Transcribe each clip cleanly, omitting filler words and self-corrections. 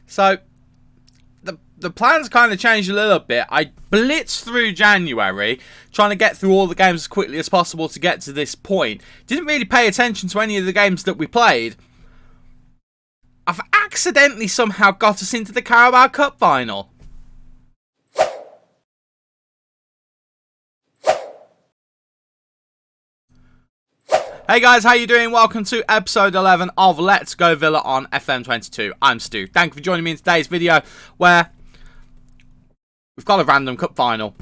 So the plans kind of changed a little bit. I blitzed through January, trying to get through all the games as quickly as possible to get to this point. Didn't really pay attention to any of the games that we played. I've accidentally somehow got us into the Carabao Cup final. Hey guys, how you doing? Welcome to episode 11 of Let's Go Villa on FM22. I'm Stu. Thank you for joining me in today's video where we've got a random cup final.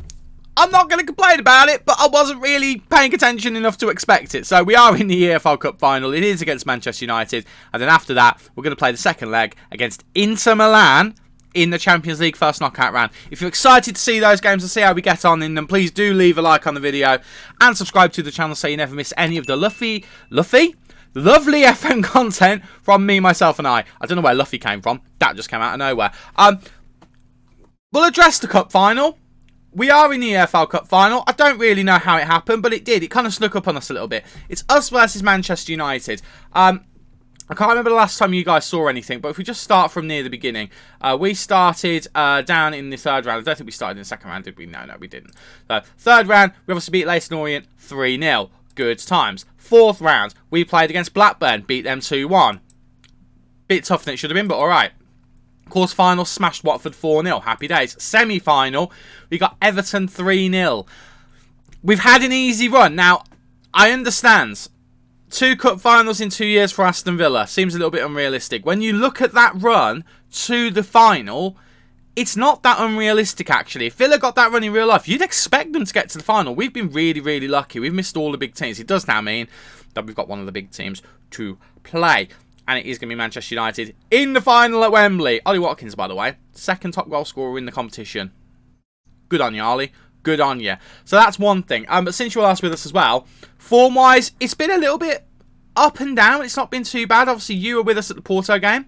I'm not going to complain about it, but I wasn't really paying attention enough to expect it. So we are in the EFL Cup final. It is against Manchester United. And then after that, we're going to play the second leg against Inter Milan in the Champions League first knockout round. If you're excited to see those games and see how we get on in them, please do leave a like on the video and subscribe to the channel so you never miss any of the lovely FM content from me, myself and I. I don't know where Luffy came from. That just came out of nowhere. We'll address the cup final. We are in the EFL Cup final. I don't really know how it happened, but it did. It kind of snuck up on us a little bit. It's us versus Manchester United. I can't remember the last time you guys saw anything, but if we just start from near the beginning, we started down in the third round. I don't think we started in the second round, did we? No, we didn't. Third round, we obviously beat Leyton Orient 3-0. Good times. Fourth round, we played against Blackburn, beat them 2-1. Bit tougher than it should have been, but alright. Quarter final, smashed Watford 4-0. Happy days. Semi-final, we got Everton 3-0. We've had an easy run. Now, I understand 2 cup finals in 2 years for Aston Villa seems a little bit unrealistic. When you look at that run to the final, it's not that unrealistic, actually. If Villa got that run in real life, you'd expect them to get to the final. We've been really, really lucky. We've missed all the big teams. It does now mean that we've got one of the big teams to play. And it is going to be Manchester United in the final at Wembley. Ollie Watkins, by the way, second top goal scorer in the competition. Good on you, Ollie. Good on you. So that's one thing. But since you were last with us as well, form-wise, it's been a little bit up and down. It's not been too bad. Obviously, you were with us at the Porto game.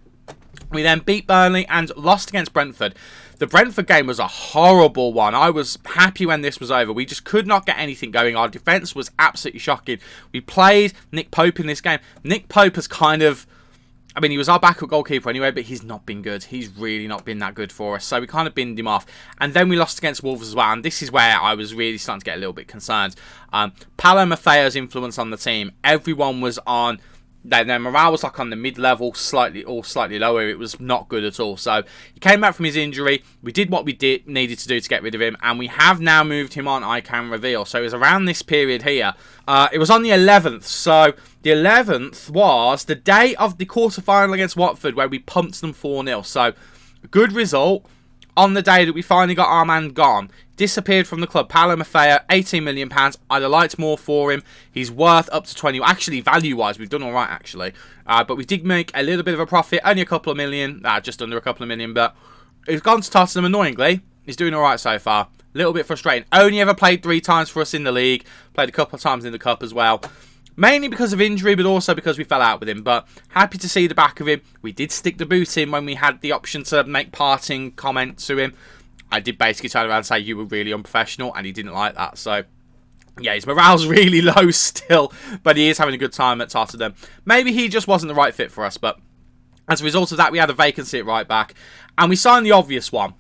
We then beat Burnley and lost against Brentford. The Brentford game was a horrible one. I was happy when this was over. We just could not get anything going. Our defence was absolutely shocking. We played Nick Pope in this game. Nick Pope has kind of... I mean, he was our backup goalkeeper anyway, but he's not been good. He's really not been that good for us. So we kind of binned him off. And then we lost against Wolves as well. And this is where I was really starting to get a little bit concerned. Paulo Maffeo's influence on the team. Everyone was on... Their morale was like on the mid-level, slightly lower. It was not good at all. So he came back from his injury. We did what we needed to do to get rid of him. And we have now moved him on, I can reveal. So it was around this period here. It was on the 11th. So the 11th was the day of the quarter-final against Watford where we pumped them 4-0. So a good result on the day that we finally got our man gone. Disappeared from the club. Paulo Maffeo, £18 million. I'd have liked more for him. He's worth up to 20. Actually, value-wise, we've done all right, actually. But we did make a little bit of a profit. Only a couple of million. Just under a couple of million. But he's gone to Tottenham, annoyingly. He's doing all right so far. A little bit frustrating. Only ever played 3 times for us in the league. Played a couple of times in the cup as well. Mainly because of injury, but also because we fell out with him. But happy to see the back of him. We did stick the boot in when we had the option to make parting comments to him. I did basically turn around and say you were really unprofessional, and he didn't like that. So, yeah, his morale's really low still, but he is having a good time at Tottenham. Maybe he just wasn't the right fit for us, but as a result of that, we had a vacancy at right back, and we signed the obvious one,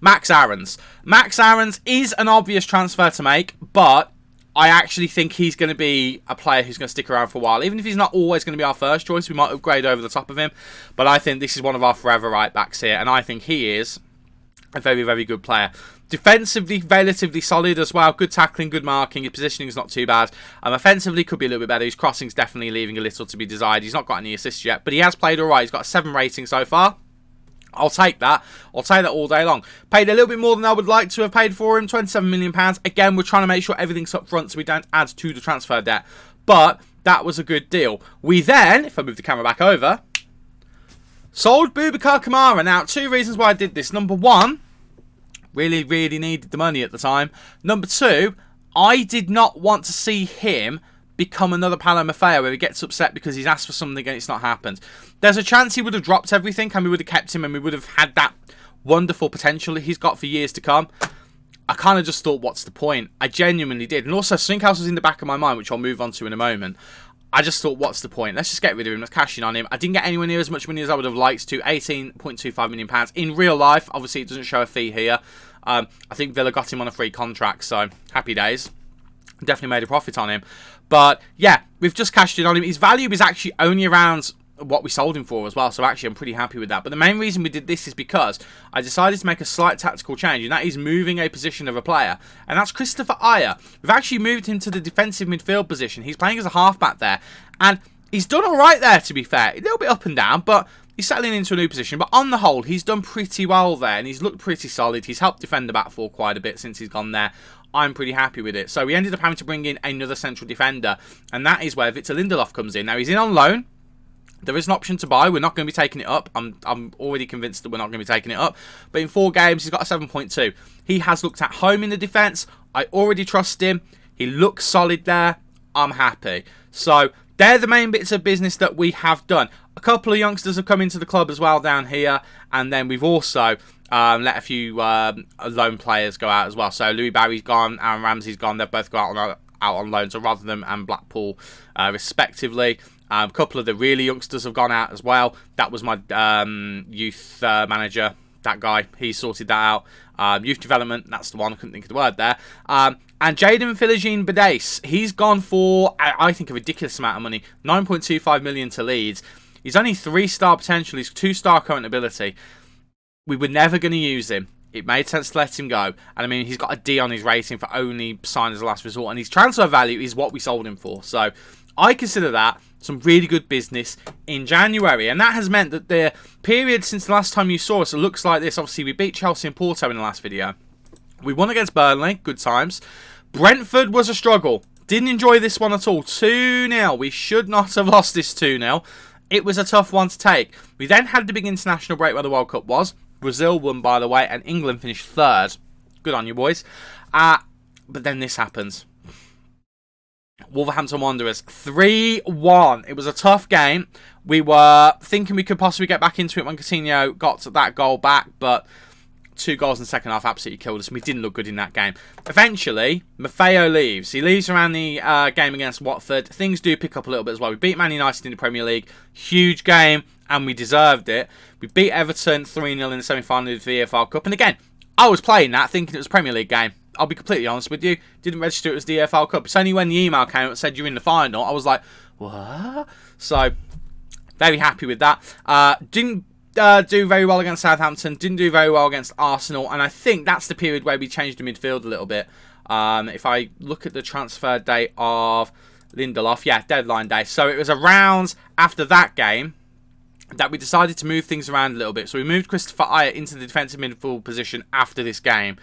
Max Aarons. Max Aarons is an obvious transfer to make, but I actually think he's going to be a player who's going to stick around for a while. Even if he's not always going to be our first choice, we might upgrade over the top of him, but I think this is one of our forever right backs here, and I think he is a very, very good player. Defensively, relatively solid as well. Good tackling, good marking. His positioning is not too bad. Offensively, could be a little bit better. His crossing's definitely leaving a little to be desired. He's not got any assists yet, but he has played all right. He's got a 7 rating so far. I'll take that. I'll take that all day long. Paid a little bit more than I would like to have paid for him. £27 million. Again, we're trying to make sure everything's up front so we don't add to the transfer debt. But that was a good deal. We then, if I move the camera back over, sold Boubacar Kamara. Now, 2 reasons why I did this. Number 1, really, really needed the money at the time. Number 2, I did not want to see him become another Paulo Maffeo where he gets upset because he's asked for something and it's not happened. There's a chance he would have dropped everything and we would have kept him and we would have had that wonderful potential that he's got for years to come. I kind of just thought, what's the point? I genuinely did. And also, something else was in the back of my mind, which I'll move on to in a moment. I just thought, what's the point? Let's just get rid of him. Let's cash in on him. I didn't get anywhere near as much money as I would have liked to. £18.25 million. In real life, obviously, it doesn't show a fee here. I think Villa got him on a free contract, so happy days. Definitely made a profit on him. But, yeah, we've just cashed in on him. His value is actually only around what we sold him for as well, so actually I'm pretty happy with that. But the main reason we did this is because I decided to make a slight tactical change, and that is moving a position of a player, and that's Christopher Ajer. We've actually moved him to the defensive midfield position. He's playing as a halfback there, and he's done alright there, to be fair. A little bit up and down, but he's settling into a new position. But on the whole, he's done pretty well there, and he's looked pretty solid. He's helped defend the back four quite a bit since he's gone there. I'm pretty happy with it. So we ended up having to bring in another central defender, and that is where Victor Lindelof comes in. Now, he's in on loan. There is an option to buy. We're not going to be taking it up. I'm already convinced that we're not going to be taking it up. But in 4 games, he's got a 7.2. He has looked at home in the defence. I already trust him. He looks solid there. I'm happy. So they're the main bits of business that we have done. A couple of youngsters have come into the club as well down here. And then we've also let a few loan players go out as well. So Louis Barry's gone. Aaron Ramsey's gone. They've both gone out on loan. So Rotherham and Blackpool respectively. A couple of the really youngsters have gone out as well. That was my youth manager, that guy. He sorted that out. Youth development, that's the one. I couldn't think of the word there. And Jaden Philogene-Badace, he's gone for, I think, a ridiculous amount of money. 9.25 million to Leeds. He's only 3-star potential. He's 2-star current ability. We were never going to use him. It made sense to let him go. And I mean, he's got a D on his rating for only sign as a last resort. And his transfer value is what we sold him for. So I consider that some really good business in January. And that has meant that the period since the last time you saw us, it looks like this. Obviously, we beat Chelsea and Porto in the last video. We won against Burnley. Good times. Brentford was a struggle. Didn't enjoy this one at all. 2-0. We should not have lost this 2-0. It was a tough one to take. We then had the big international break where the World Cup was. Brazil won, by the way, and England finished 3rd. Good on you, boys. But then this happens. Wolverhampton Wanderers 3-1. It was a tough game. We were thinking we could possibly get back into it when Coutinho got that goal back, but 2 goals in the second half absolutely killed us, and we didn't look good in that game. Eventually, Maffeo leaves. He leaves around the game against Watford. Things do pick up a little bit as well. We beat Man United in the Premier League. Huge game, and we deserved it. We beat Everton 3-0 in the semi-final of the EFL Cup, and again, I was playing that thinking it was a Premier League game. I'll be completely honest with you. Didn't register it as the EFL Cup. It's only when the email came and said you're in the final, I was like, what? So, very happy with that. Didn't do very well against Southampton. Didn't do very well against Arsenal. And I think that's the period where we changed the midfield a little bit. If I look at the transfer date of Lindelof, yeah, deadline day. So it was around after that game that we decided to move things around a little bit. So we moved Christopher Ajer into the defensive midfield position after this game.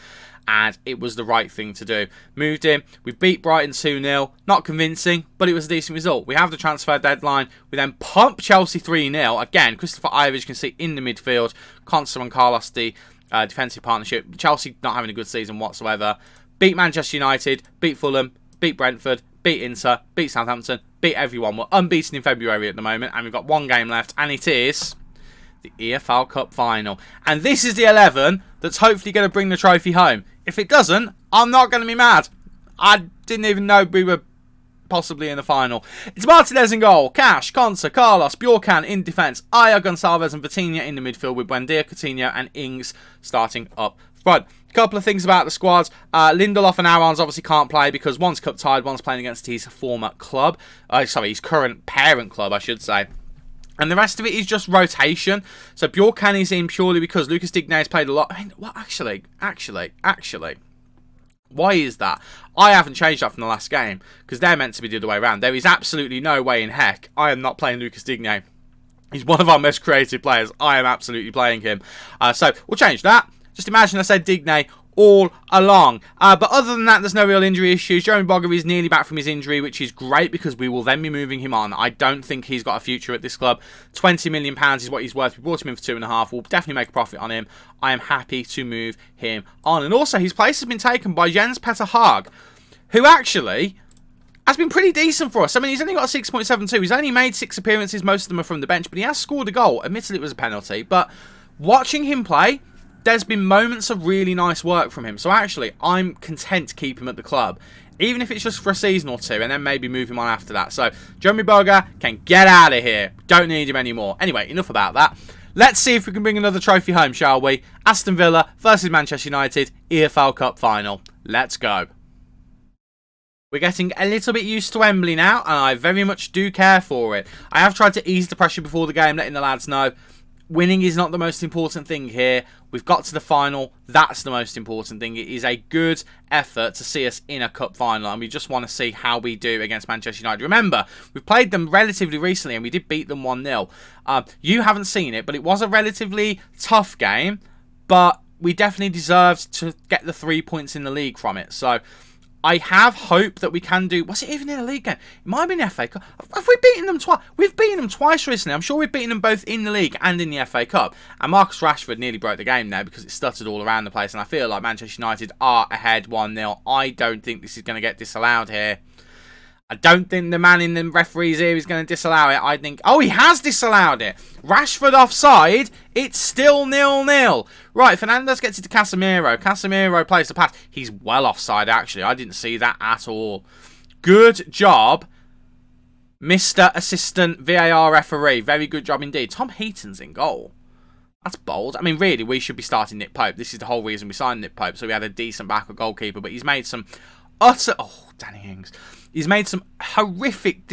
And it was the right thing to do. Moved him. We beat Brighton 2-0. Not convincing, but it was a decent result. We have the transfer deadline. We then pump Chelsea 3-0. Again, Christopher Ajer, as you can see, in the midfield. Conser and Carlos, the defensive partnership. Chelsea not having a good season whatsoever. Beat Manchester United. Beat Fulham. Beat Brentford. Beat Inter. Beat Southampton. Beat everyone. We're unbeaten in February at the moment. And we've got 1 game left. And it is the EFL Cup final. And this is the 11 that's hopefully going to bring the trophy home. If it doesn't, I'm not going to be mad. I didn't even know we were possibly in the final. It's Martinez in goal. Cash, Conser, Carlos, Bjorkan in defence. Ajer, Gonçalves and Vitinha in the midfield with Buendia, Coutinho and Ings starting up front. A couple of things about the squads. Lindelof and Aarons obviously can't play because one's cup tied, one's playing against his former club. His current parent club, I should say. And the rest of it is just rotation. So Bjorkan is in purely because Lucas Digne has played a lot. I mean, what? Actually. Why is that? I haven't changed that from the last game because they're meant to be the other way around. There is absolutely no way in heck I am not playing Lucas Digne. He's one of our most creative players. I am absolutely playing him. So we'll change that. Just imagine I said Digne all along. But other than that, there's no real injury issues. Jeremy Boga is nearly back from his injury, which is great because we will then be moving him on. I don't think he's got a future at this club. £20 million is what he's worth. We brought him in for 2.5. We'll definitely make a profit on him. I am happy to move him on. And also, his place has been taken by Jens Petter Haag, who actually has been pretty decent for us. I mean, he's only got a 6.72. He's only made 6 appearances. Most of them are from the bench, but he has scored a goal. Admittedly, it was a penalty. But watching him play, there's been moments of really nice work from him. So actually, I'm content to keep him at the club. Even if it's just for a season or two, and then maybe move him on after that. So, Jeremy Boga can get out of here. Don't need him anymore. Anyway, enough about that. Let's see if we can bring another trophy home, shall we? Aston Villa versus Manchester United, EFL Cup final. Let's go. We're getting a little bit used to Wembley now, and I very much do care for it. I have tried to ease the pressure before the game, letting the lads know winning is not the most important thing here. We've got to the final. That's the most important thing. It is a good effort to see us in a cup final, and we just want to see how we do against Manchester United. Remember, we've played them relatively recently, and we did beat them 1-0. You haven't seen it, but it was a relatively tough game, but we definitely deserved to get the 3 points in the league from it. So I have hope that we can do... Was it even in a league game? It might have been the FA Cup. Have we beaten them twice? We've beaten them twice recently. I'm sure we've beaten them both in the league and in the FA Cup. And Marcus Rashford nearly broke the game there because it stuttered all around the place. And I feel like Manchester United are ahead 1-0. I don't think this is going to get disallowed here. I don't think the man in the referee's ear is going to disallow it. I think... Oh, he has disallowed it. Rashford offside. It's still 0-0. Right, Fernandes gets it to Casemiro. Casemiro plays the pass. He's well offside, actually. I didn't see that at all. Good job, Mr. Assistant VAR referee. Very good job indeed. Tom Heaton's in goal. That's bold. I mean, really, we should be starting Nick Pope. This is the whole reason we signed Nick Pope. So we had a decent backup goalkeeper. But he's made some utter... Oh, Danny Ings. He's made some horrific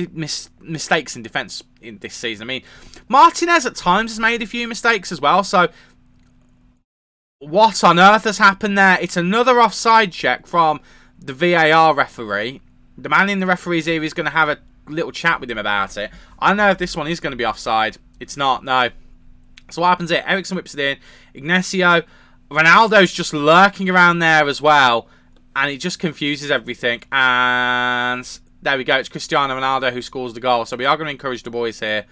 mistakes in defence in this season. I mean, Martinez at times has made a few mistakes as well. So, what on earth has happened there? It's another offside check from the VAR referee. The man in the referee's ear is going to have a little chat with him about it. I know if this one is going to be offside. It's not, no. So what happens here? Eriksen whips it in. Ignacio. Ronaldo's just lurking around there as well. And it just confuses everything. And there we go. It's Cristiano Ronaldo who scores the goal. So we are going to encourage the boys here.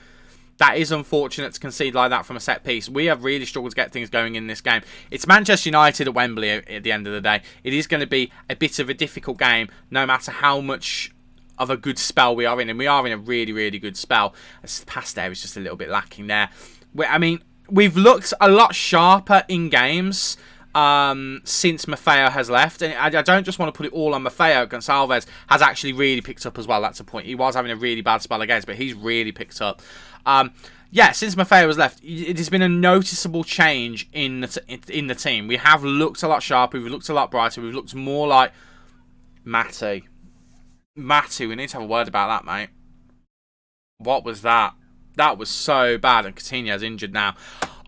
That is unfortunate to concede like that from a set piece. We have really struggled to get things going in this game. It's Manchester United at Wembley at the end of the day. It is going to be a bit of a difficult game, no matter how much of a good spell we are in. And we are in a really, really good spell. The pass there is just a little bit lacking there. I mean, we've looked a lot sharper in games since Maffeo has left, and I don't just want to put it all on Maffeo. Gonçalves has actually really picked up as well. That's a point. He was having a really bad spell against, but he's really picked up. Yeah, since Maffeo has left, it has been a noticeable change in the team. We have looked a lot sharper. We've looked a lot brighter. We've looked more like Matty. Matty, we need to have a word about that, mate. What was that? That was so bad, and Coutinho's injured now.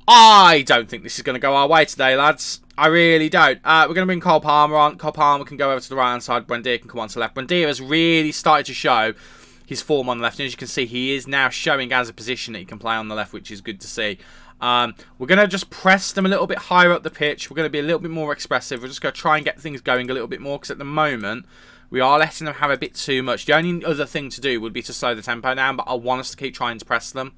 I don't think this is going to go our way today, lads. I really don't. We're going to bring Go PARMA on. Go PARMA can go over to the right-hand side. Buendia can come on to the left. Buendia has really started to show his form on the left. And as you can see, he is now showing as a position that he can play on the left, which is good to see. We're going to just press them a little bit higher up the pitch. We're going to be a little bit more expressive. We're just going to try and get things going a little bit more, because at the moment, we are letting them have a bit too much. The only other thing to do would be to slow the tempo down, but I want us to keep trying to press them.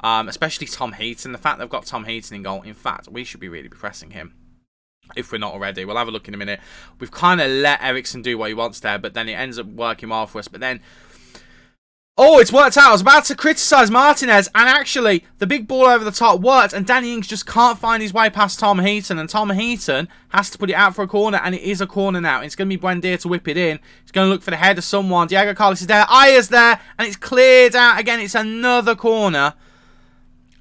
Especially Tom Heaton. The fact they've got Tom Heaton in goal, in fact, we should be really pressing him. If we're not already. We'll have a look in a minute. We've kind of let Eriksen do what he wants there, but then it ends up working well for us. But then... Oh, it's worked out. I was about to criticise Martinez, and actually, the big ball over the top worked, and Danny Ings just can't find his way past Tom Heaton, and Tom Heaton has to put it out for a corner, and it is a corner now. It's going to be Buendia to whip it in. He's going to look for the head of someone. Diego Carlos is there. Aya's there, and it's cleared out again. It's another corner.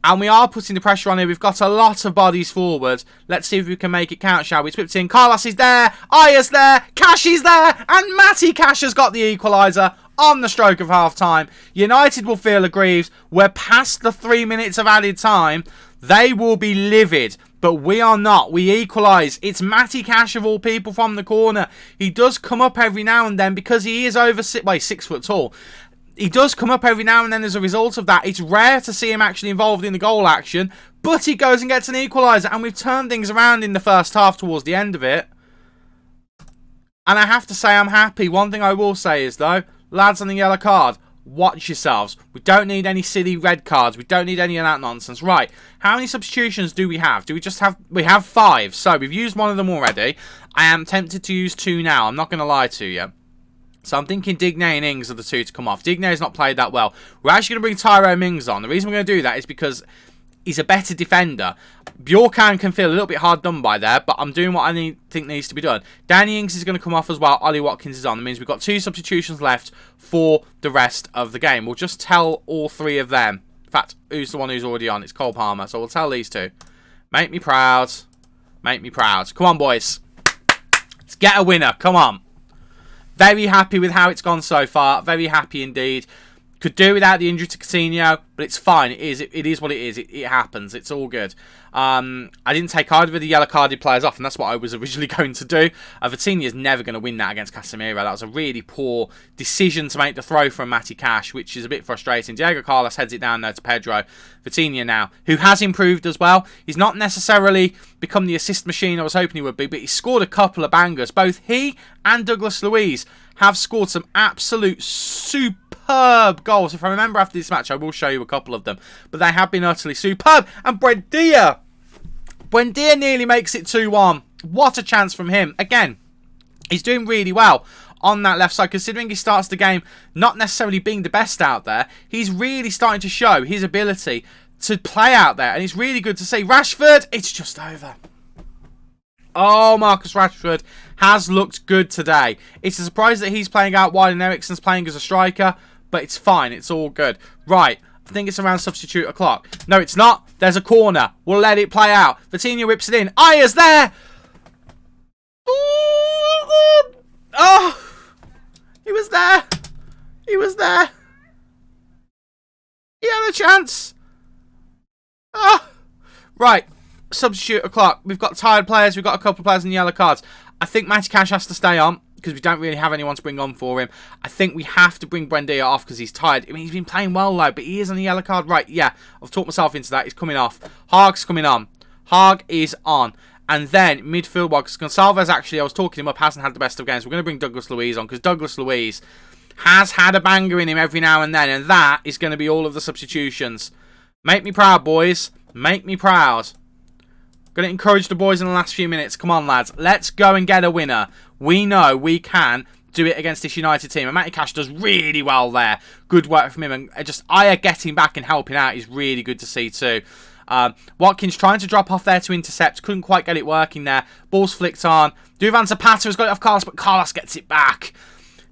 And we are putting the pressure on here. We've got a lot of bodies forward. Let's see if we can make it count, shall we? It's whipped in. Carlos is there. Aya's there. Cash is there. And Matty Cash has got the equaliser on the stroke of half-time. United will feel aggrieved. We're past the 3 minutes of added time. They will be livid. But we are not. We equalise. It's Matty Cash of all people from the corner. He does come up every now and then because he is over 6 foot tall. He does come up every now and then as a result of that. It's rare to see him actually involved in the goal action, but he goes and gets an equaliser, and we've turned things around in the first half towards the end of it. And I have to say I'm happy. One thing I will say is, though, lads on the yellow card, watch yourselves. We don't need any silly red cards. We don't need any of that nonsense. Right, how many substitutions do we have? We have 5, so we've used one of them already. I am tempted to use 2 now. I'm not going to lie to you. So I'm thinking Digne and Ings are the 2 to come off. Digne's not played that well. We're actually going to bring Tyrone Mings on. The reason we're going to do that is because He's a better defender. Bjorkan can feel a little bit hard done by there, but I'm doing what I think needs to be done. Danny Ings is going to come off as well. Ollie Watkins is on. That means we've got 2 substitutions left for the rest of the game. We'll just tell all 3 of them. In fact, who's the one who's already on? It's Go PARMA. So we'll tell these 2. Make me proud. Make me proud. Come on, boys. Let's get a winner. Come on. Very happy with how it's gone so far. Very happy indeed. Could do without the injury to Coutinho, but it's fine. It is what it is. It happens. It's all good. I didn't take either of the yellow carded players off, and that's what I was originally going to do. Vitinha is never going to win that against Casemiro. That was a really poor decision to make the throw from Matty Cash, which is a bit frustrating. Diego Carlos heads it down there to Pedro. Vitinha now, who has improved as well. He's not necessarily become the assist machine I was hoping he would be, but he's scored a couple of bangers. Both he and Douglas Luiz have scored some absolute superb goals. If I remember after this match, I will show you a couple of them. But they have been utterly superb. And Buendia nearly makes it 2-1. What a chance from him. Again, he's doing really well on that left side. Considering he starts the game not necessarily being the best out there, he's really starting to show his ability to play out there. And it's really good to see. Rashford, it's just over. Oh, Marcus Rashford has looked good today. It's a surprise that he's playing out wide and Eriksen's playing as a striker, but it's fine. It's all good. Right, I think it's around substitute o'clock. No, it's not. There's a corner. We'll let it play out. Vitinha whips it in. Ayer's there. Oh, he was there. He was there. He had a chance. Oh, right. Substitute o'clock. We've got tired players. We've got a couple of players in yellow cards. I think Matty Cash has to stay on because we don't really have anyone to bring on for him. I think we have to bring Buendia off because he's tired. I mean, he's been playing well though, but he is on the yellow card. Right, yeah. I've talked myself into that. He's coming off. Haag's coming on. Haag is on. And then midfield, because Gonçalves actually, I was talking him up, hasn't had the best of games. We're going to bring Douglas Luiz on because Douglas Luiz has had a banger in him every now and then. And that is going to be all of the substitutions. Make me proud, boys. Make me proud. Going to encourage the boys in the last few minutes. Come on, lads. Let's go and get a winner. We know we can do it against this United team. And Matty Cash does really well there. Good work from him. And just Ayer getting back and helping out is really good to see too. Watkins trying to drop off there to intercept. Couldn't quite get it working there. Ball's flicked on. Duvan Zapata has got it off Carlos, but Carlos gets it back.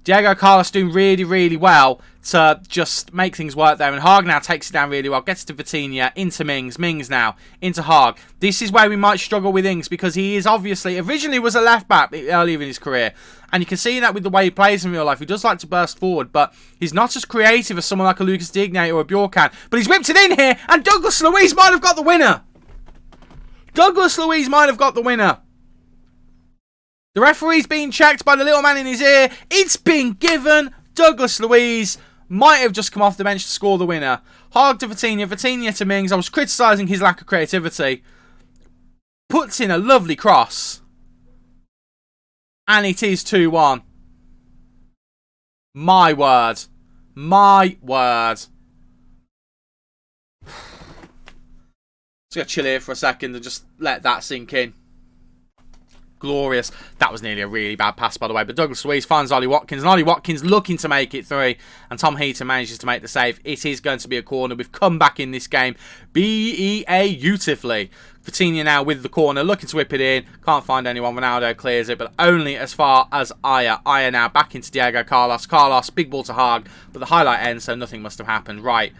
Diego Carlos doing really, really well to just make things work there. And Haag now takes it down really well. Gets to Vitinha, into Mings. Mings now, into Haag. This is where we might struggle with Ings because he is obviously, originally was a left-back earlier in his career. And you can see that with the way he plays in real life. He does like to burst forward, but he's not as creative as someone like a Lucas Digne or a Bjorkan. But he's whipped it in here, and Douglas Luiz might have got the winner. Douglas Luiz might have got the winner. The referee's being checked by the little man in his ear. It's been given. Douglas Luiz might have just come off the bench to score the winner. Haag to Vitinha. Vitinha to Mings. I was criticising his lack of creativity. Puts in a lovely cross. And it is 2-1. My word. My word. Just going to chill here for a second and just let that sink in. Glorious. That was nearly a really bad pass, by the way. But Douglas Luiz finds Ollie Watkins. And Ollie Watkins looking to make it 3. And Tom Heaton manages to make the save. It is going to be a corner. We've come back in this game beautifully. Vitinha now with the corner. Looking to whip it in. Can't find anyone. Ronaldo clears it. But only as far as Ayer. Ayer now back into Diego Carlos. Carlos, big ball to Haag. But the highlight ends, so nothing must have happened. Right.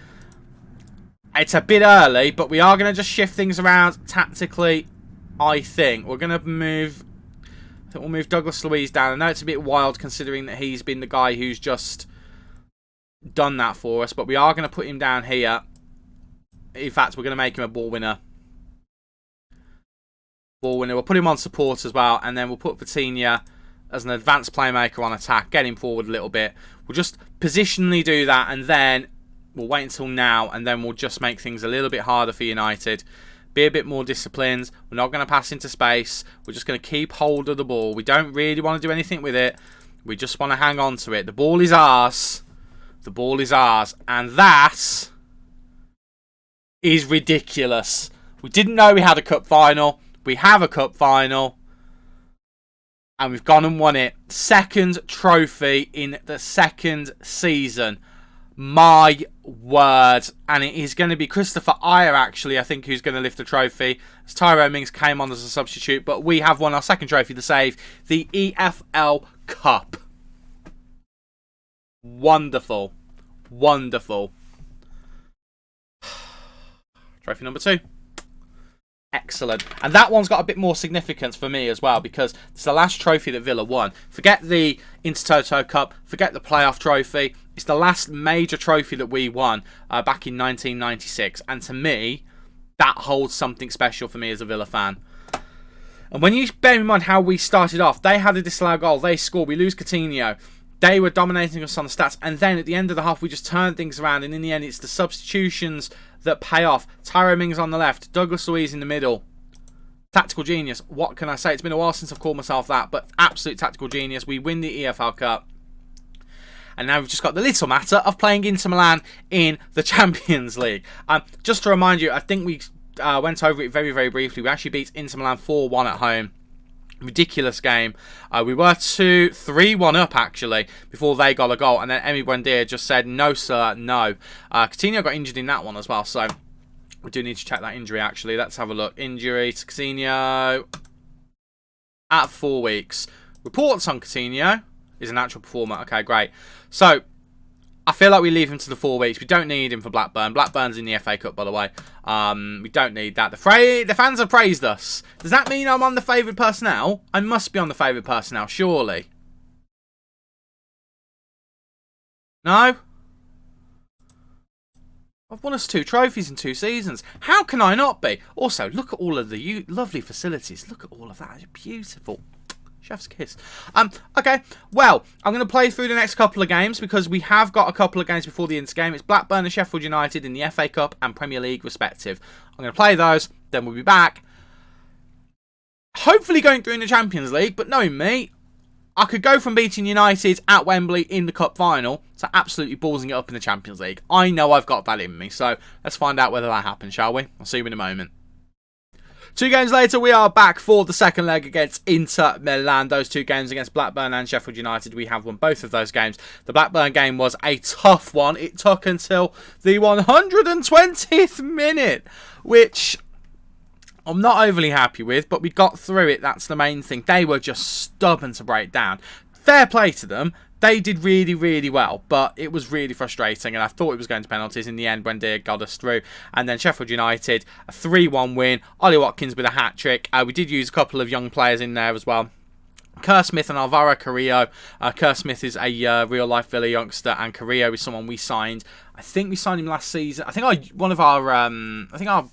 It's a bit early. But we are going to just shift things around tactically. I think. We're going to move... We'll move Douglas Luiz down. I know it's a bit wild considering that he's been the guy who's just done that for us. But we are going to put him down here. In fact, we're going to make him a ball winner. Ball winner. We'll put him on support as well. And then we'll put Vitinha as an advanced playmaker on attack. Get him forward a little bit. We'll just positionally do that. And then we'll wait until now. And then we'll just make things a little bit harder for United. Be a bit more disciplined. We're not going to pass into space. We're just going to keep hold of the ball. We don't really want to do anything with it. We just want to hang on to it. The ball is ours. The ball is ours. And that is ridiculous. We didn't know we had a cup final. We have a cup final. And we've gone and won it. Second trophy in the second season. My word. And it is going to be Christopher Ayer, actually, I think, who's going to lift the trophy. As Tyrone Mings came on as a substitute. But we have won our second trophy to save, the EFL Cup. Wonderful. Wonderful. Trophy number 2. Excellent. And that one's got a bit more significance for me as well, because it's the last trophy that Villa won. Forget the Intertoto Cup, forget the playoff trophy. It's the last major trophy that we won back in 1996. And to me, that holds something special for me as a Villa fan. And when you bear in mind how we started off, they had a disallowed goal, they scored, we lose Coutinho. They were dominating us on the stats, and then at the end of the half, we just turned things around, and in the end, it's the substitutions that pay off. Tyrone Mings on the left, Douglas Luiz in the middle. Tactical genius. What can I say? It's been a while since I've called myself that, but absolute tactical genius. We win the EFL Cup. And now we've just got the little matter of playing Inter Milan in the Champions League. Just to remind you, I think we went over it very, very briefly. We actually beat Inter Milan 4-1 at home. Ridiculous game. We were 3-1 up, actually, before they got a goal. And then Emi Buendia just said, no, sir, no. Coutinho got injured in that one as well, so we do need to check that injury, actually. Let's have a look. Injury to Coutinho at 4 weeks. Reports on Coutinho is an actual performer. Okay, great. So I feel like we leave him to the 4 weeks. We don't need him for Blackburn. Blackburn's in the FA Cup, by the way. We don't need that. The fans have praised us. Does that mean I'm on the favoured personnel? I must be on the favoured personnel, surely. No? I've won us 2 trophies in 2 seasons. How can I not be? Also, look at all of the lovely facilities. Look at all of that. It's beautiful. Chef's kiss. Okay, well, I'm going to play through the next couple of games because we have got a couple of games before the Inter game. It's Blackburn and Sheffield United in the FA Cup and Premier League respective. I'm going to play those, then we'll be back. Hopefully going through in the Champions League, but knowing me, I could go from beating United at Wembley in the Cup final to absolutely ballsing it up in the Champions League. I know I've got that in me, so let's find out whether that happens, shall we? I'll see you in a moment. 2 games later, we are back for the second leg against Inter Milan. Those 2 games against Blackburn and Sheffield United, we have won both of those games. The Blackburn game was a tough one. It took until the 120th minute, which I'm not overly happy with, but we got through it. That's the main thing. They were just stubborn to break down. Fair play to them. They did really, really well, but it was really frustrating, and I thought it was going to penalties. In the end, Buendia got us through. And then Sheffield United, a 3-1 win. Ollie Watkins with a hat-trick. We did use a couple of young players in there as well. Kerr Smith and Alvaro Carrillo. Kerr Smith is a real-life Villa youngster, and Carrillo is someone we signed. I think we signed him last season. I think our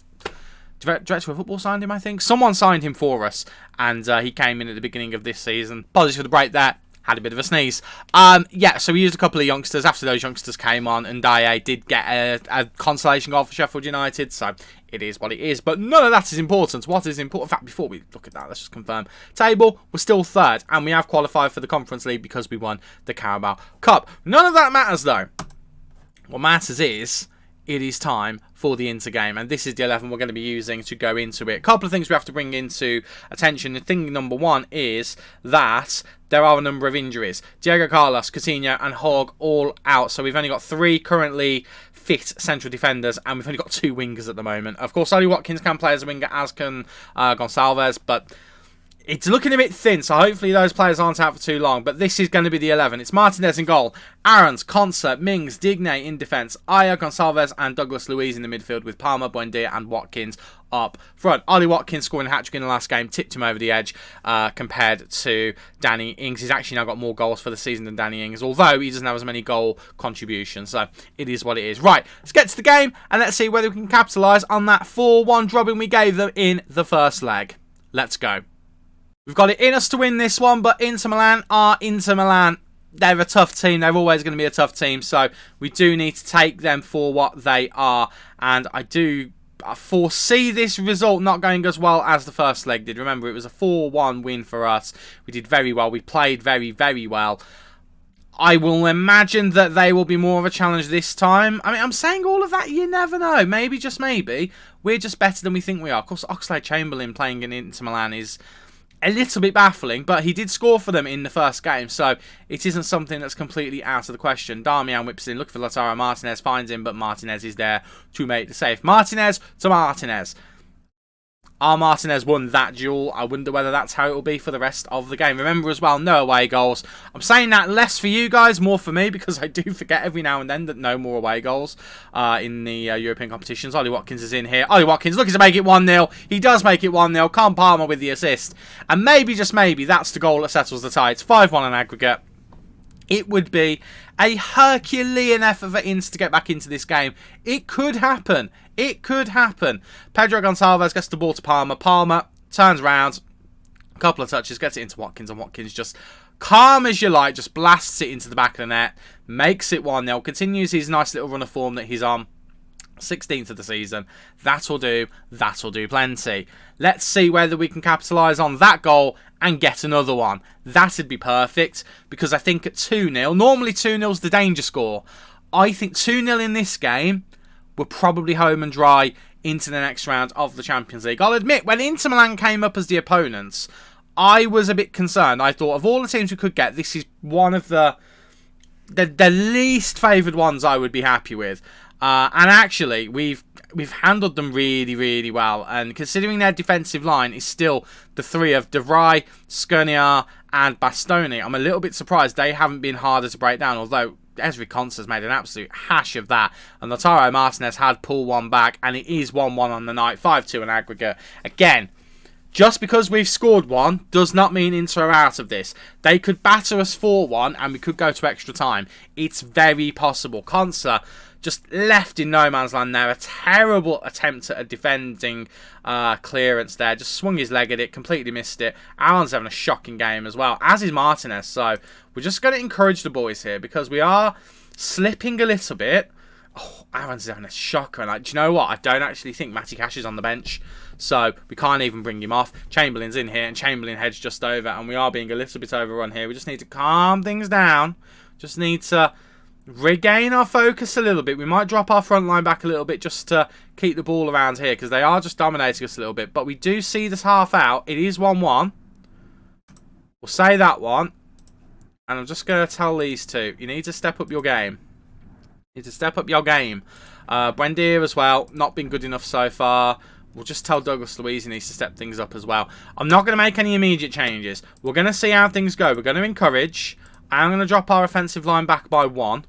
Director of Football signed him, I think. Someone signed him for us, and he came in at the beginning of this season. Apologies for the break there. Had a bit of a sneeze. Yeah, so we used a couple of youngsters. After those youngsters came on, and Ndaye did get a consolation goal for Sheffield United, so it is what it is. But none of that is important. What is important? In fact, before we look at that, let's just confirm. Table, we're still 3rd, and we have qualified for the Conference League because we won the Carabao Cup. None of that matters, though. What matters is, it is time for the Inter game, and this is the 11 we're going to be using to go into it. A couple of things we have to bring into attention. Thing number 1 is that there are a number of injuries. Diego Carlos, Coutinho and Hogg all out, so we've only got 3 currently fit central defenders, and we've only got 2 wingers at the moment. Of course, Ollie Watkins can play as a winger, as can Gonçalves, but it's looking a bit thin, so hopefully those players aren't out for too long. But this is going to be the 11. It's Martinez in goal, Aarons, Concert, Mings, Digne in defence, Ayer, Gonçalves and Douglas Luiz in the midfield with Palmer, Buendia and Watkins up front. Ollie Watkins scoring a hat-trick in the last game, tipped him over the edge compared to Danny Ings. He's actually now got more goals for the season than Danny Ings, although he doesn't have as many goal contributions, so it is what it is. Right, let's get to the game, and let's see whether we can capitalise on that 4-1 drubbing we gave them in the first leg. Let's go. We've got it in us to win this one, but Inter Milan are Inter Milan. They're a tough team. They're always going to be a tough team, so we do need to take them for what they are. And I foresee this result not going as well as the first leg did. Remember, it was a 4-1 win for us. We did very well. We played very, very well. I will imagine that they will be more of a challenge this time. I mean, I'm saying all of that, you never know. Maybe, just maybe, we're just better than we think we are. Of course, Oxlade-Chamberlain playing in Inter Milan is a little bit baffling, but he did score for them in the first game, so it isn't something that's completely out of the question. Darmian whips in, looking for Lautaro Martinez, finds him, but Martinez is there to make the save. Martinez to Martinez. Our Martinez won that duel. I wonder whether that's how it will be for the rest of the game. Remember as well, no away goals. I'm saying that less for you guys, more for me, because I do forget every now and then that no more away goals in the European competitions. Ollie Watkins is in here. Ollie Watkins looking to make it 1-0. He does make it 1-0. Go PARMA with the assist. And maybe, just maybe, that's the goal that settles the tie. It's 5-1 in aggregate. It would be a Herculean effort for Inter to get back into this game. It could happen. It could happen. Pedro Gonçalves gets the ball to Palmer. Palmer turns around. A couple of touches. Gets it into Watkins. And Watkins just, calm as you like, just blasts it into the back of the net. Makes it 1-0. Continues his nice little run of form that he's on. 16th of the season. That'll do. That'll do plenty. Let's see whether we can capitalise on that goal and get another one. That'd be perfect, because I think at 2-0, normally 2-0's the danger score. I think 2-0 in this game, we're probably home and dry into the next round of the Champions League. I'll admit, when Inter Milan came up as the opponents, I was a bit concerned. I thought, of all the teams we could get, this is one of the least favoured ones I would be happy with. And actually, we've handled them really, really well. And considering their defensive line is still the three of De Vrij, Skriniar, and Bastoni, I'm a little bit surprised they haven't been harder to break down. Although Ezri Konsa's made an absolute hash of that, and Lautaro Martinez had pulled one back, and it is 1-1 on the night, 5-2 in aggregate. Again, just because we've scored one does not mean Inter are out of this. They could batter us 4-1, and we could go to extra time. It's very possible. Konsa just left in no man's land there. A terrible attempt at a defending clearance there. Just swung his leg at it, completely missed it. Alan's having a shocking game as well, as is Martinez. So we're just going to encourage the boys here, because we are slipping a little bit. Oh, Aaron's having a shocker. And do you know what? I don't actually think Matty Cash is on the bench, so we can't even bring him off. Chamberlain's in here, and Chamberlain heads just over, and we are being a little bit overrun here. We just need to calm things down. Just need to regain our focus a little bit. We might drop our front line back a little bit just to keep the ball around here, because they are just dominating us a little bit. But we do see this half out. It is 1-1. We'll say that one. And I'm just going to tell these two, you need to step up your game. You need to step up your game. Buendia as well, not been good enough so far. We'll just tell Douglas Luiz he needs to step things up as well. I'm not going to make any immediate changes. We're going to see how things go. We're going to encourage. I'm going to drop our offensive line back by 1.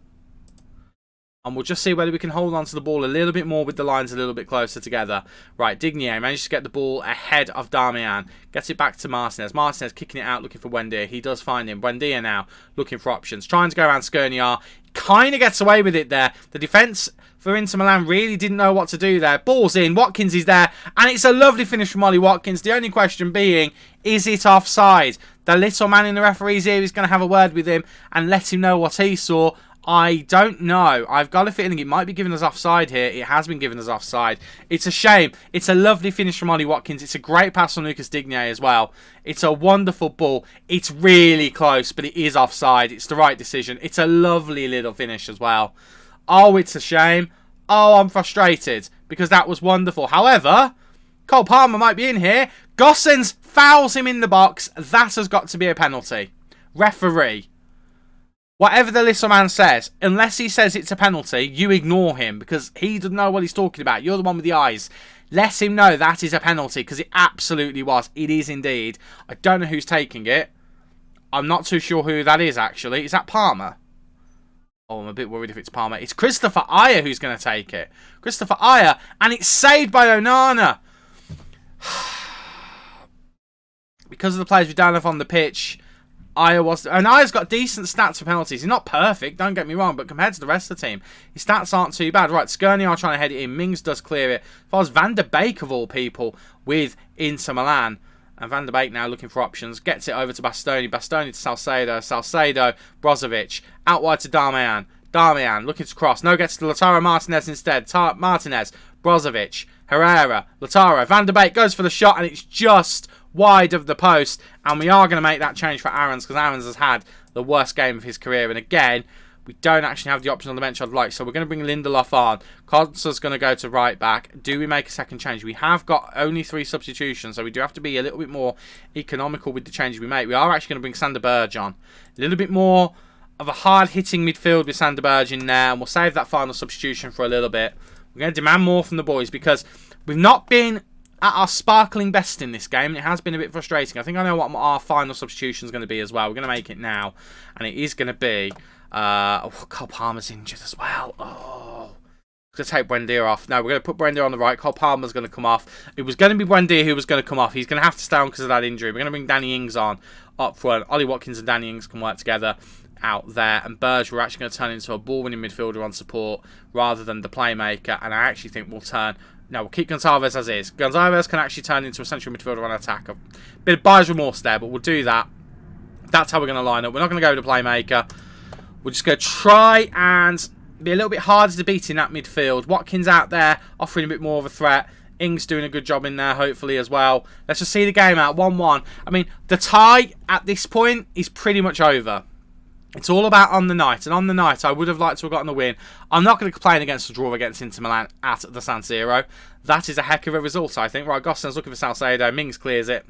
And we'll just see whether we can hold on to the ball a little bit more with the lines a little bit closer together. Right, Digne manages to get the ball ahead of Darmian. Gets it back to Martinez. Martinez kicking it out, looking for Buendia. He does find him. Buendia now looking for options. Trying to go around Skriniar. Kind of gets away with it there. The defence for Inter Milan really didn't know what to do there. Ball's in. Watkins is there. And it's a lovely finish from Ollie Watkins. The only question being, is it offside? The little man in the referee's ear is going to have a word with him and let him know what he saw. I don't know. I've got a feeling it might be giving us offside here. It has been giving us offside. It's a shame. It's a lovely finish from Ollie Watkins. It's a great pass from Lucas Digne as well. It's a wonderful ball. It's really close, but it is offside. It's the right decision. It's a lovely little finish as well. Oh, it's a shame. Oh, I'm frustrated, because that was wonderful. However, Go PARMA might be in here. Gosens fouls him in the box. That has got to be a penalty. Referee, whatever the little man says, unless he says it's a penalty, you ignore him, because he doesn't know what he's talking about. You're the one with the eyes. Let him know that is a penalty, because it absolutely was. It is indeed. I don't know who's taking it. I'm not too sure who that is, actually. Is that Palmer? Oh, I'm a bit worried if it's Palmer. It's Christopher Ayer who's going to take it. Christopher Ayer, and it's saved by Onana. Because of the players we don't have on the pitch, Ayer's got decent stats for penalties. He's not perfect, don't get me wrong, but compared to the rest of the team, his stats aren't too bad. Right, Skriniar trying to head it in. Mings does clear it. As far as Van der Beek, of all people, with Inter Milan. And Van der Beek now looking for options. Gets it over to Bastoni. Bastoni to Salcedo. Salcedo, Brozovic. Out wide to Darmian. Darmian looking to cross. No, gets to Lautaro Martinez instead. Martinez, Brozovic, Herrera, Lautaro. Van der Beek goes for the shot, and it's just wide of the post. And we are going to make that change for Aarons, because Aarons has had the worst game of his career. And again, We don't actually have the option on the bench I'd like, so we're going to bring Lindelof on. Konsa's going to go to right back. Do we make a second change? We have got only 3 substitutions, so we do have to be a little bit more economical with the changes we make. We are actually going to bring Sander Berge on. A little bit more of a hard-hitting midfield with Sander Berge in there, and we'll save that final substitution for a little bit. We're going to demand more from the boys because we've not been at our sparkling best in this game, and it has been a bit frustrating. I think I know what our final substitution is going to be as well. We're going to make it now, and it is going to be... Cole Palmer's injured as well. Oh, going to take Buendia off. No, we're going to put Buendia on the right. Cole Palmer's going to come off. It was going to be Buendia who was going to come off. He's going to have to stay on because of that injury. We're going to bring Danny Ings on up front. Ollie Watkins and Danny Ings can work together out there. And Berge, we're actually going to turn into a ball-winning midfielder on support rather than the playmaker. And I actually think we'll turn... No, we'll keep Gonzalez as is. Gonzalez can actually turn into a central midfielder on attack. A bit of buyer's remorse there, but we'll do that. That's how we're going to line up. We're not going to go with the playmaker. We're just going to try and be a little bit harder to beat in that midfield. Watkins out there, offering a bit more of a threat. Ings doing a good job in there, hopefully, as well. Let's just see the game out. 1-1. I mean, the tie at this point is pretty much over. It's all about on the night. And on the night, I would have liked to have gotten the win. I'm not going to complain against the draw against Inter Milan at the San Siro. That is a heck of a result, I think. Right, Goslin's looking for Salcedo. Mings clears it.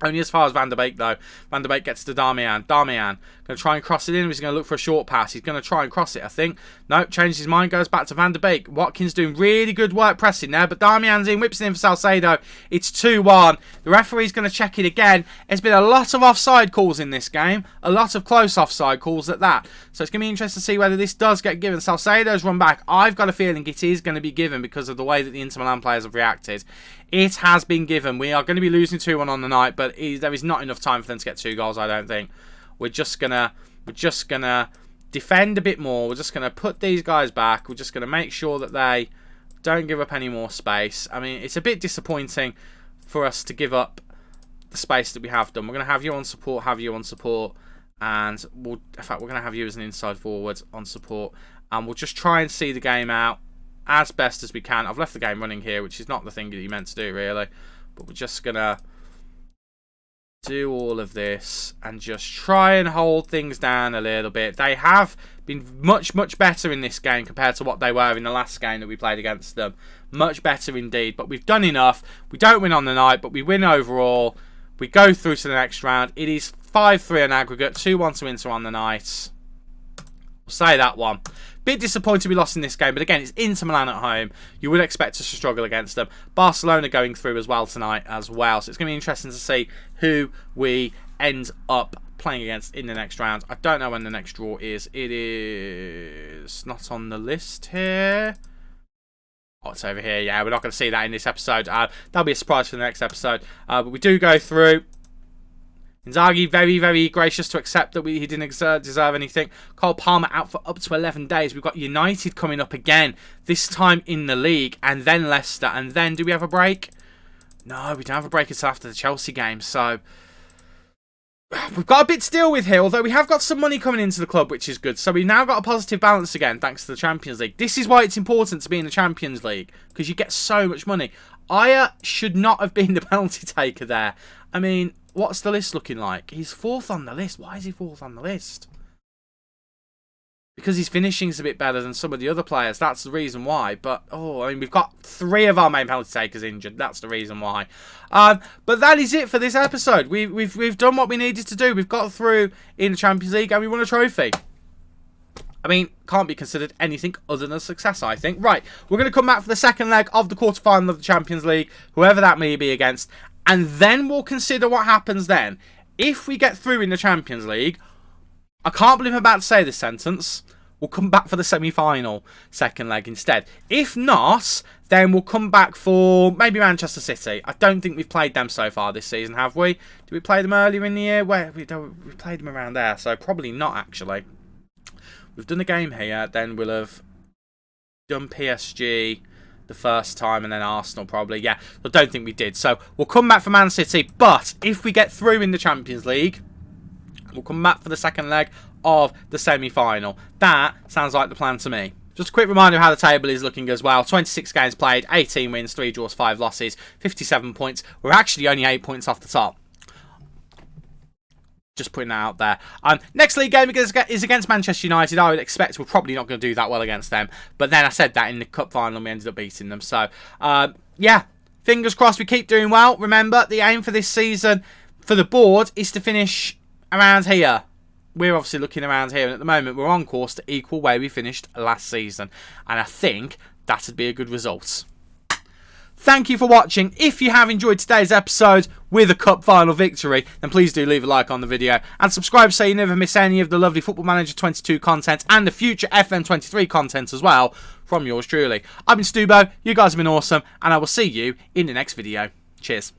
Only as far as Van der Beek, though. Van der Beek gets to Darmian. Darmian going to try and cross it in. He's going to look for a short pass. He's going to try and cross it, I think. No, changes his mind. Goes back to Van der Beek. Watkins doing really good work pressing there. But Darmian's in. Whips it in for Salcedo. It's 2-1. The referee's going to check it again. There's been a lot of offside calls in this game. A lot of close offside calls at that. So it's going to be interesting to see whether this does get given. Salcedo's run back. I've got a feeling it is going to be given because of the way that the Inter Milan players have reacted. It has been given. We are going to be losing 2-1 on the night, but there is not enough time for them to get 2 goals, I don't think. We're just gonna defend a bit more. We're just gonna put these guys back. We're just gonna make sure that they don't give up any more space. I mean, it's a bit disappointing for us to give up the space that we have done. We're gonna have you on support, and in fact, we're gonna have you as an inside forward on support, and we'll just try and see the game out as best as we can. I've left the game running here, which is not the thing that you meant to do, really. But we're just going to do all of this and just try and hold things down a little bit. They have been much, much better in this game compared to what they were in the last game that we played against them. Much better indeed. But we've done enough. We don't win on the night, but we win overall. We go through to the next round. It is 5-3 on aggregate, 2-1 to Inter on the night. We'll say that one. Bit disappointed we lost in this game, but again, it's Inter Milan at home. You would expect us to struggle against them. Barcelona going through as well tonight as well. So it's going to be interesting to see who we end up playing against in the next round. I don't know when the next draw is. It is not on the list here. Oh, it's over here. Yeah, we're not going to see that in this episode. That'll be a surprise for the next episode. But we do go through. Inzaghi very, very gracious to accept that he didn't deserve anything. Cole Palmer out for up to 11 days. We've got United coming up again, this time in the league, and then Leicester. And then, do we have a break? No, we don't have a break until after the Chelsea game. So, we've got a bit to deal with here, although we have got some money coming into the club, which is good. So, we've now got a positive balance again, thanks to the Champions League. This is why it's important to be in the Champions League, because you get so much money. Aya should not have been the penalty taker there. I mean, what's the list looking like? He's 4th on the list. Why is he 4th on the list? Because his finishing's a bit better than some of the other players. That's the reason why. But, I mean, we've got 3 of our main penalty takers injured. That's the reason why. But that is it for this episode. We've done what we needed to do. We've got through in the Champions League and we won a trophy. I mean, can't be considered anything other than a success, I think. Right, we're going to come back for the second leg of the quarterfinal of the Champions League, whoever that may be against, and then we'll consider what happens then. If we get through in the Champions League, I can't believe I'm about to say this sentence, we'll come back for the semi-final second leg instead. If not, then we'll come back for maybe Manchester City. I don't think we've played them so far this season, have we? Did we play them earlier in the year? Where we played them around there, so probably not actually. We've done the game here, then we'll have done PSG the first time and then Arsenal probably. Yeah, I don't think we did. So we'll come back for Man City, but if we get through in the Champions League, we'll come back for the second leg of the semi-final. That sounds like the plan to me. Just a quick reminder of how the table is looking as well. 26 games played, 18 wins, 3 draws, 5 losses, 57 points. We're actually only 8 points off the top. Just putting that out there. Next league game is against Manchester United. I would expect we're probably not going to do that well against them. But then I said that in the cup final, we ended up beating them. So, yeah, fingers crossed we keep doing well. Remember, the aim for this season for the board is to finish around here. We're obviously looking around here. And at the moment, we're on course to equal where we finished last season. And I think that would be a good result. Thank you for watching. If you have enjoyed today's episode with a cup final victory, then please do leave a like on the video and subscribe so you never miss any of the lovely Football Manager 22 content and the future FM23 content as well from yours truly. I've been Stubo, you guys have been awesome, and I will see you in the next video. Cheers.